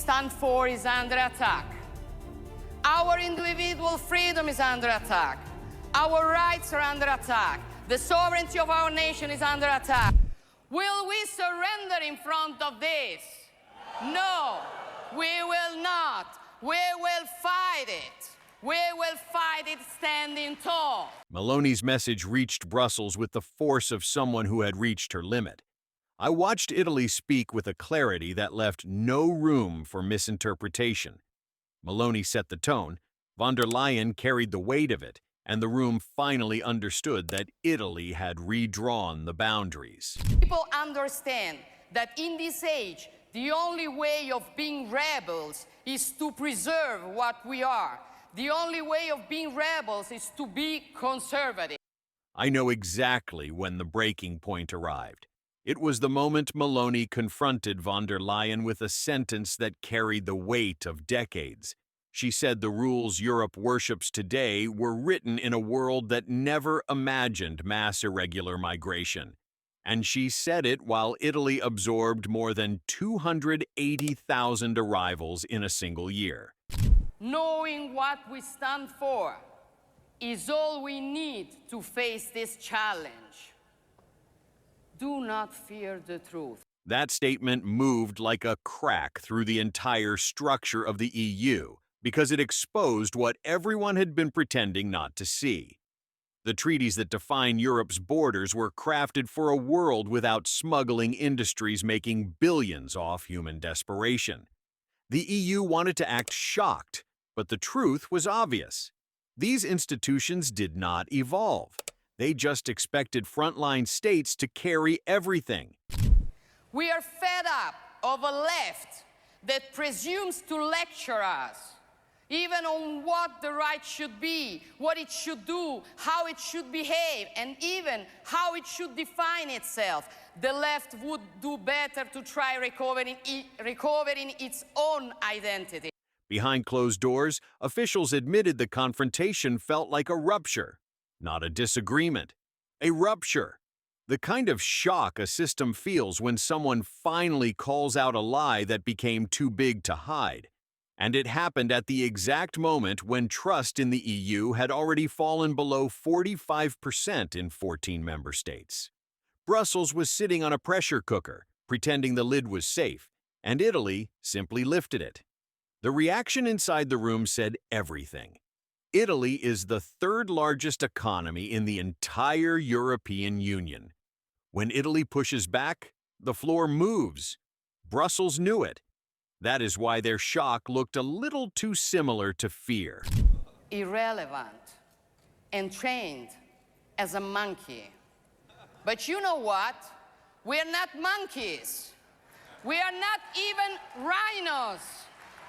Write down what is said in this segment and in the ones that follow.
stand for is under attack. Our individual freedom is under attack. Our rights are under attack. The sovereignty of our nation is under attack. Will we surrender in front of this? No, we will not. We will fight it. We will fight it standing tall. Meloni's message reached Brussels with the force of someone who had reached her limit. I watched Italy speak with a clarity that left no room for misinterpretation. Meloni set the tone, von der Leyen carried the weight of it, and the room finally understood that Italy had redrawn the boundaries. People understand that in this age, the only way of being rebels is to preserve what we are. The only way of being rebels is to be conservative. I know exactly when the breaking point arrived. It was the moment Meloni confronted von der Leyen with a sentence that carried the weight of decades. She said the rules Europe worships today were written in a world that never imagined mass irregular migration. And she said it while Italy absorbed more than 280,000 arrivals in a single year. Knowing what we stand for is all we need to face this challenge. Do not fear the truth. That statement moved like a crack through the entire structure of the EU because it exposed what everyone had been pretending not to see. The treaties that define Europe's borders were crafted for a world without smuggling industries making billions off human desperation. The EU wanted to act shocked, but the truth was obvious. These institutions did not evolve. They just expected frontline states to carry everything. We are fed up of a left that presumes to lecture us, even on what the right should be, what it should do, how it should behave, and even how it should define itself. The left would do better to try recovering its own identity. Behind closed doors, officials admitted the confrontation felt like a rupture, not a disagreement. A rupture. The kind of shock a system feels when someone finally calls out a lie that became too big to hide. And it happened at the exact moment when trust in the EU had already fallen below 45% in 14 member states. Brussels was sitting on a pressure cooker, pretending the lid was safe, and Italy simply lifted it. The reaction inside the room said everything. Italy is the third largest economy in the entire European Union. When Italy pushes back, the floor moves. Brussels knew it. That is why their shock looked a little too similar to fear. Irrelevant and trained as a monkey. But you know what? We're not monkeys. We are not even rhinos.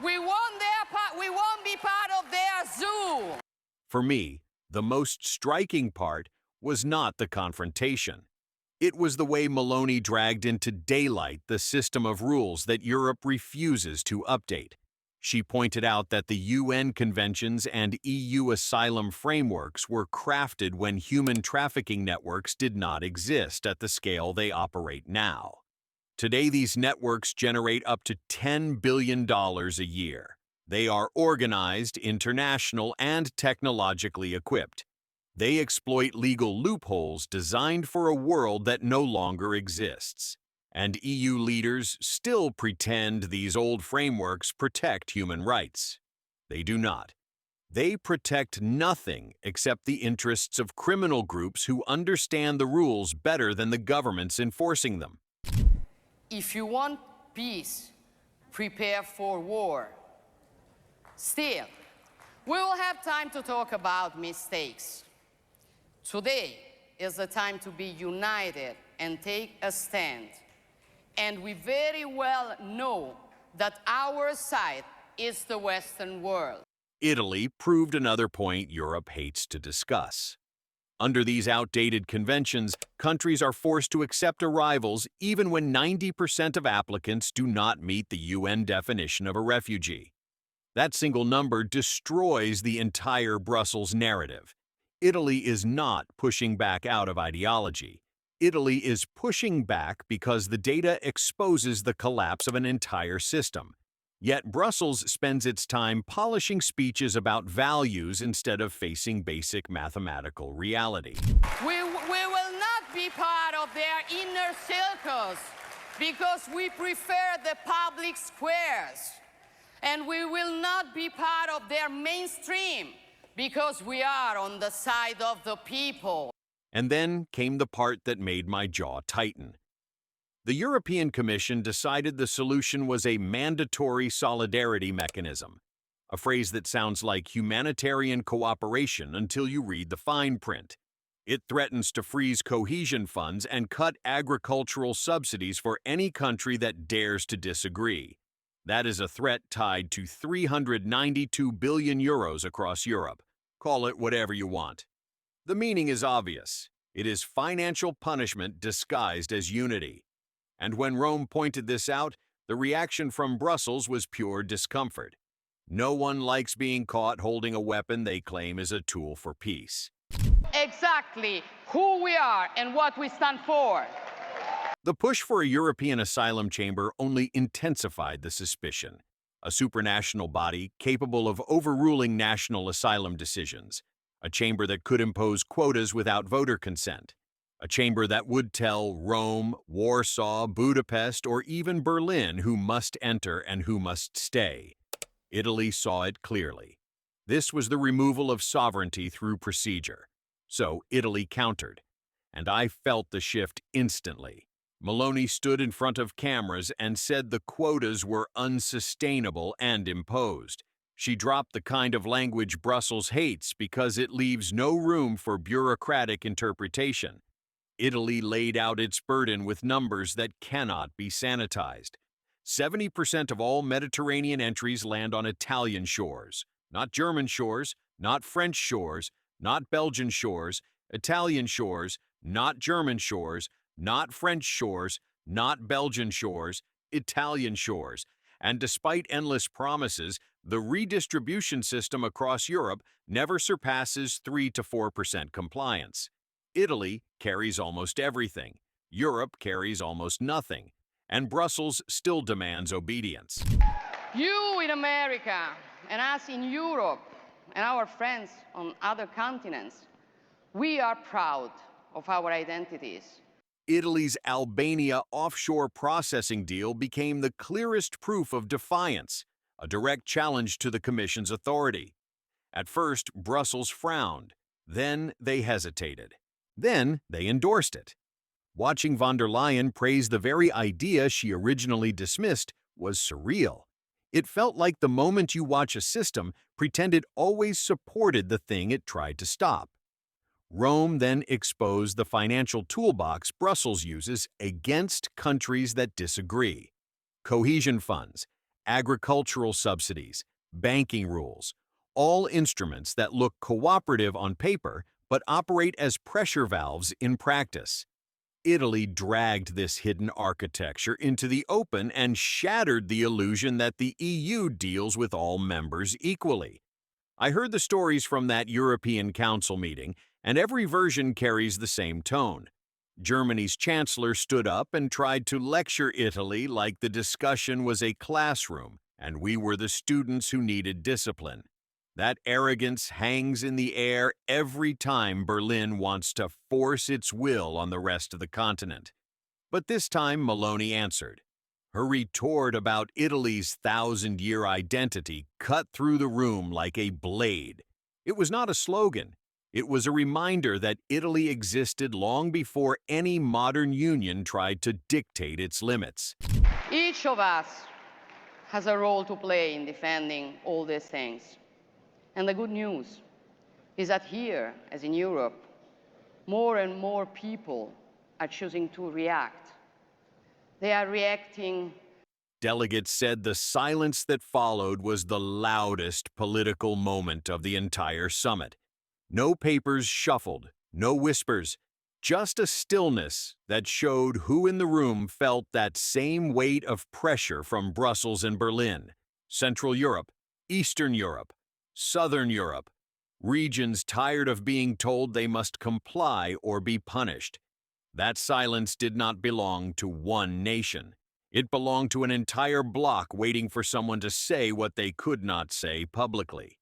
We won't be part of their zoo. For me, the most striking part was not the confrontation. It was the way Meloni dragged into daylight the system of rules that Europe refuses to update. She pointed out that the UN conventions and EU asylum frameworks were crafted when human trafficking networks did not exist at the scale they operate now. Today, these networks generate up to $10 billion a year. They are organized, international, and technologically equipped. They exploit legal loopholes designed for a world that no longer exists. And EU leaders still pretend these old frameworks protect human rights. They do not. They protect nothing except the interests of criminal groups who understand the rules better than the governments enforcing them. If you want peace, prepare for war. Still, we will have time to talk about mistakes. Today is the time to be united and take a stand. And we very well know that our side is the Western world. Italy proved another point Europe hates to discuss. Under these outdated conventions, countries are forced to accept arrivals even when 90% of applicants do not meet the UN definition of a refugee. That single number destroys the entire Brussels narrative. Italy is not pushing back out of ideology. Italy is pushing back because the data exposes the collapse of an entire system. Yet Brussels spends its time polishing speeches about values instead of facing basic mathematical reality. We will not be part of their inner circles because we prefer the public squares. And we will not be part of their mainstream because we are on the side of the people. And then came the part that made my jaw tighten. The European Commission decided the solution was a mandatory solidarity mechanism, a phrase that sounds like humanitarian cooperation until you read the fine print. It threatens to freeze cohesion funds and cut agricultural subsidies for any country that dares to disagree. That is a threat tied to 392 billion euros across Europe. Call it whatever you want. The meaning is obvious. It is financial punishment disguised as unity. And when Rome pointed this out, the reaction from Brussels was pure discomfort. No one likes being caught holding a weapon they claim is a tool for peace. Exactly who we are and what we stand for. The push for a European asylum chamber only intensified the suspicion. A supranational body capable of overruling national asylum decisions. A chamber that could impose quotas without voter consent. A chamber that would tell Rome, Warsaw, Budapest, or even Berlin who must enter and who must stay. Italy saw it clearly. This was the removal of sovereignty through procedure. So Italy countered. And I felt the shift instantly. Meloni stood in front of cameras and said the quotas were unsustainable and imposed. She dropped the kind of language Brussels hates because it leaves no room for bureaucratic interpretation. Italy laid out its burden with numbers that cannot be sanitized. 70% of all Mediterranean entries land on Italian shores, not German shores, not French shores, not Belgian shores, Italian shores, not German shores, not French shores, not Belgian shores, Italian shores. And despite endless promises, the redistribution system across Europe never surpasses 3 to 4% compliance. Italy carries almost everything, Europe carries almost nothing, and Brussels still demands obedience. You in America and us in Europe and our friends on other continents, we are proud of our identities. Italy's Albania offshore processing deal became the clearest proof of defiance, a direct challenge to the Commission's authority. At first, Brussels frowned. Then they hesitated. Then they endorsed it. Watching von der Leyen praise the very idea she originally dismissed was surreal. It felt like the moment you watch a system pretend it always supported the thing it tried to stop. Rome then exposed the financial toolbox Brussels uses against countries that disagree. Cohesion funds, agricultural subsidies, banking rules, all instruments that look cooperative on paper but operate as pressure valves in practice. Italy dragged this hidden architecture into the open and shattered the illusion that the EU deals with all members equally. I heard the stories from that European Council meeting, and every version carries the same tone. Germany's chancellor stood up and tried to lecture Italy like the discussion was a classroom, and we were the students who needed discipline. That arrogance hangs in the air every time Berlin wants to force its will on the rest of the continent. But this time Meloni answered. Her retort about Italy's thousand-year identity cut through the room like a blade. It was not a slogan. It was a reminder that Italy existed long before any modern union tried to dictate its limits. Each of us has a role to play in defending all these things. And the good news is that here, as in Europe, more and more people are choosing to react. They are reacting. Delegates said the silence that followed was the loudest political moment of the entire summit. No papers shuffled, no whispers, just a stillness that showed who in the room felt that same weight of pressure from Brussels and Berlin, Central Europe, Eastern Europe, Southern Europe, regions tired of being told they must comply or be punished. That silence did not belong to one nation. It belonged to an entire bloc waiting for someone to say what they could not say publicly.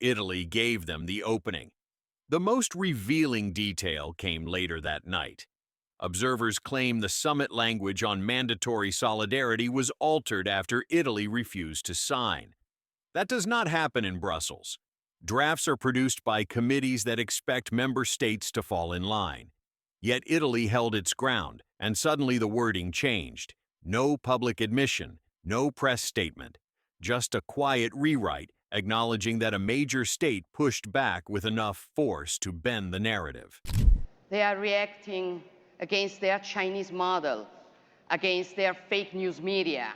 Italy gave them the opening. The most revealing detail came later that night. Observers claim the summit language on mandatory solidarity was altered after Italy refused to sign. That does not happen in Brussels. Drafts are produced by committees that expect member states to fall in line. Yet Italy held its ground, and suddenly the wording changed. No public admission, no press statement, just a quiet rewrite acknowledging that a major state pushed back with enough force to bend the narrative. They are reacting against their Chinese model, against their fake news media,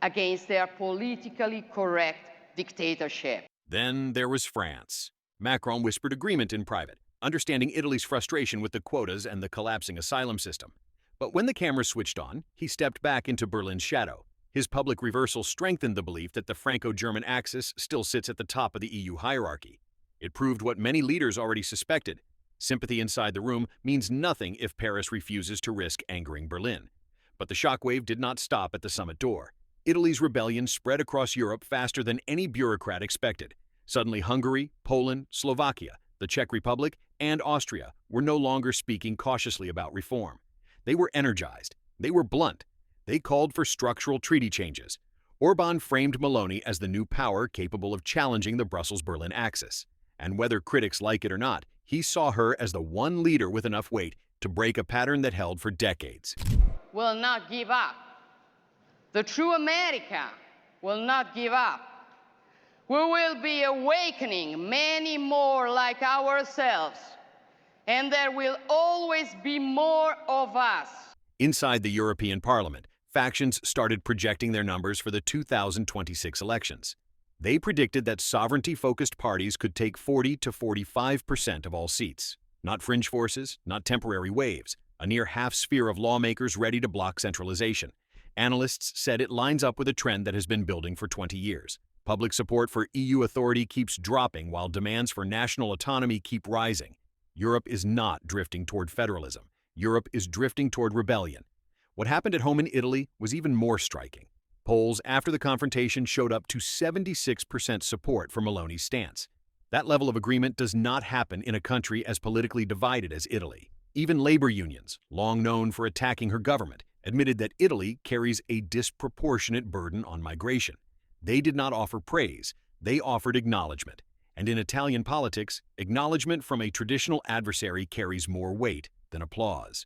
against their politically correct dictatorship. Then there was France. Macron whispered agreement in private, understanding Italy's frustration with the quotas and the collapsing asylum system. But when the cameras switched on, he stepped back into Berlin's shadow. His public reversal strengthened the belief that the Franco-German axis still sits at the top of the EU hierarchy. It proved what many leaders already suspected. Sympathy inside the room means nothing if Paris refuses to risk angering Berlin. But the shockwave did not stop at the summit door. Italy's rebellion spread across Europe faster than any bureaucrat expected. Suddenly Hungary, Poland, Slovakia, the Czech Republic, and Austria were no longer speaking cautiously about reform. They were energized. They were blunt. They called for structural treaty changes. Orbán framed Meloni as the new power capable of challenging the Brussels-Berlin axis. And whether critics like it or not, he saw her as the one leader with enough weight to break a pattern that held for decades. Will not give up. The true America will not give up. We will be awakening many more like ourselves, and there will always be more of us. Inside the European Parliament, factions started projecting their numbers for the 2026 elections. They predicted that sovereignty-focused parties could take 40 to 45% of all seats. Not fringe forces, not temporary waves, a near half-sphere of lawmakers ready to block centralization. Analysts said it lines up with a trend that has been building for 20 years. Public support for EU authority keeps dropping while demands for national autonomy keep rising. Europe is not drifting toward federalism. Europe is drifting toward rebellion. What happened at home in Italy was even more striking. Polls after the confrontation showed up to 76% support for Meloni's stance. That level of agreement does not happen in a country as politically divided as Italy. Even labor unions, long known for attacking her government, admitted that Italy carries a disproportionate burden on migration. They did not offer praise, they offered acknowledgement. And in Italian politics, acknowledgement from a traditional adversary carries more weight than applause.